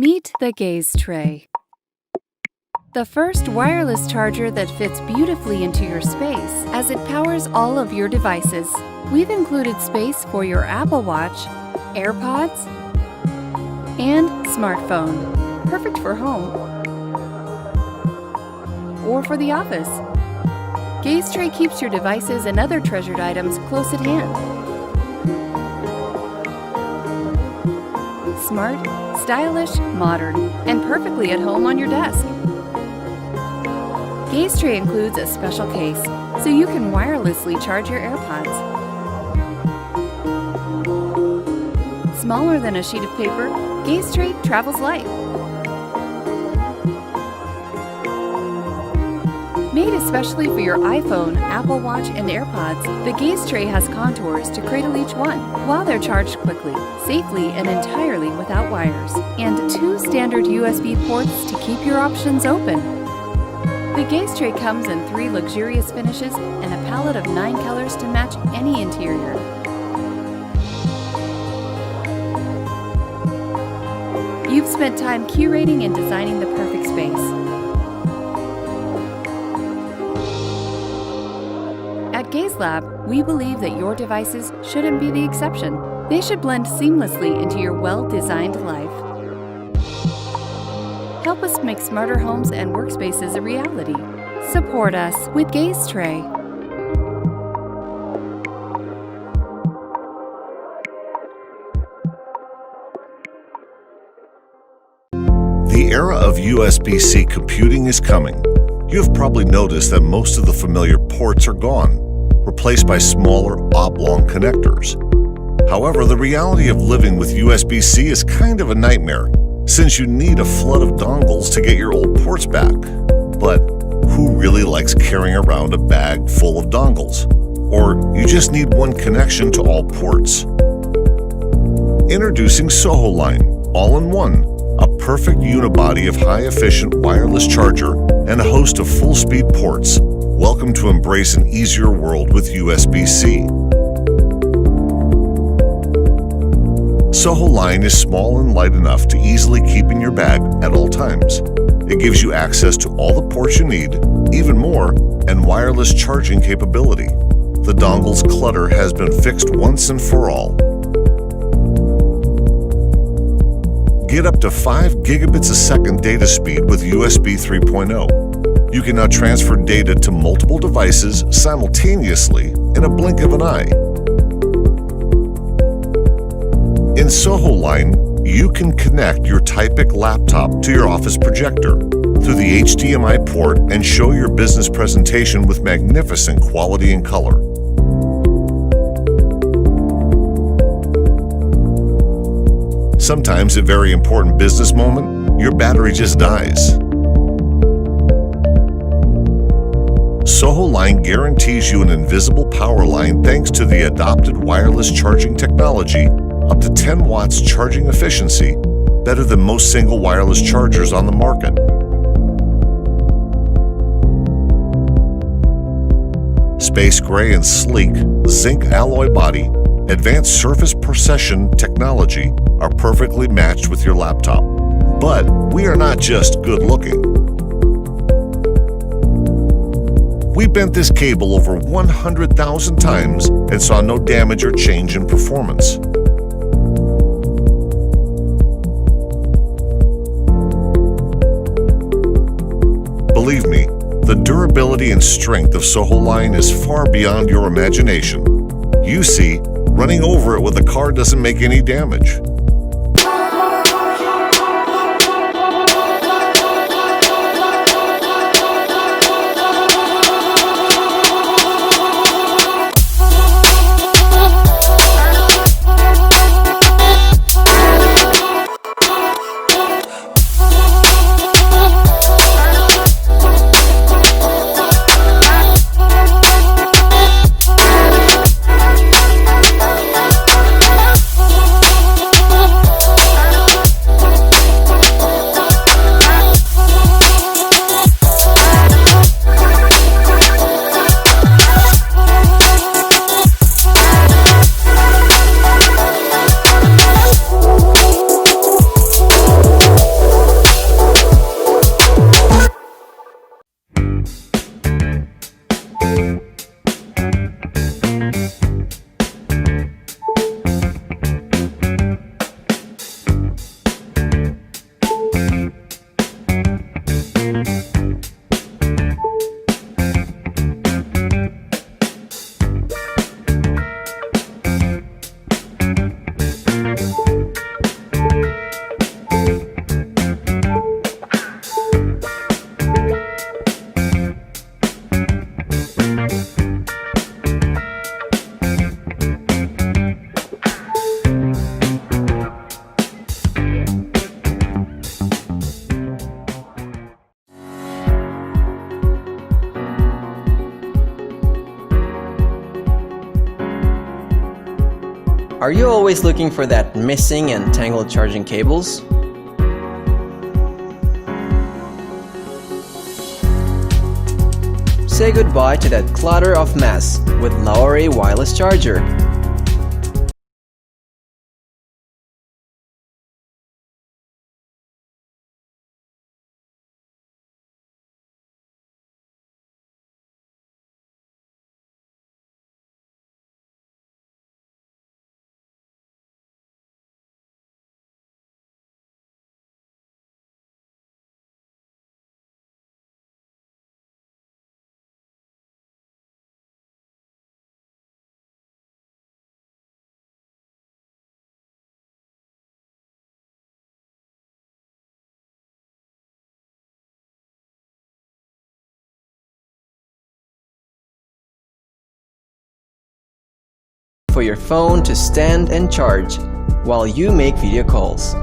Meet the Gaze Tray. The first wireless charger that fits beautifully into your space as it powers all of your devices. We've included space for your Apple Watch, AirPods, and smartphone. Perfect for home or for the office. Gaze Tray keeps your devices and other treasured items close at hand. Smart, stylish, modern, and perfectly at home on your desk. Gaze Tray includes a special case, so you can wirelessly charge your AirPods. Smaller than a sheet of paper, Gaze Tray travels light. Made especially for your iPhone, Apple Watch, and AirPods, the Gaze Tray has contours to cradle each one, while they're charged quickly, safely, and entirely without wires, and 2 standard USB ports to keep your options open. The Gaze Tray comes in 3 luxurious finishes and a palette of 9 colors to match any interior. You've spent time curating and designing the perfect space. At Gaze Lab, we believe that your devices shouldn't be the exception. They should blend seamlessly into your well-designed life. Help us make smarter homes and workspaces a reality. Support us with Gaze Tray. The era of USB-C computing is coming. You've probably noticed that most of the familiar ports are gone, replaced by smaller, oblong connectors. However, the reality of living with USB-C is kind of a nightmare, since you need a flood of dongles to get your old ports back. But who really likes carrying around a bag full of dongles? Or you just need one connection to all ports? Introducing Soho Line, all-in-one, a perfect unibody of high-efficient wireless charger and a host of full-speed ports. Welcome to embrace an easier world with USB-C. Soho Line is small and light enough to easily keep in your bag at all times. It gives you access to all the ports you need, even more, and wireless charging capability. The dongle's clutter has been fixed once and for all. Get up to 5 gigabits a second data speed with USB 3.0. You can now transfer data to multiple devices simultaneously in a blink of an eye. In Soho Line, you can connect your Typic laptop to your office projector through the HDMI port and show your business presentation with magnificent quality and color. Sometimes, at a very important business moment, your battery just dies. Soho Line guarantees you an invisible power line thanks to the adopted wireless charging technology, up to 10 watts charging efficiency, better than most single wireless chargers on the market. Space gray and sleek, zinc alloy body, advanced surface procession technology are perfectly matched with your laptop. But we are not just good looking. We bent this cable over 100,000 times and saw no damage or change in performance. Believe me, the durability and strength of Soho Line is far beyond your imagination. You see, running over it with a car doesn't make any damage. Are you always looking for that missing and tangled charging cables? Say goodbye to that clutter of mess with Lowry wireless charger. For your phone to stand and charge while you make video calls.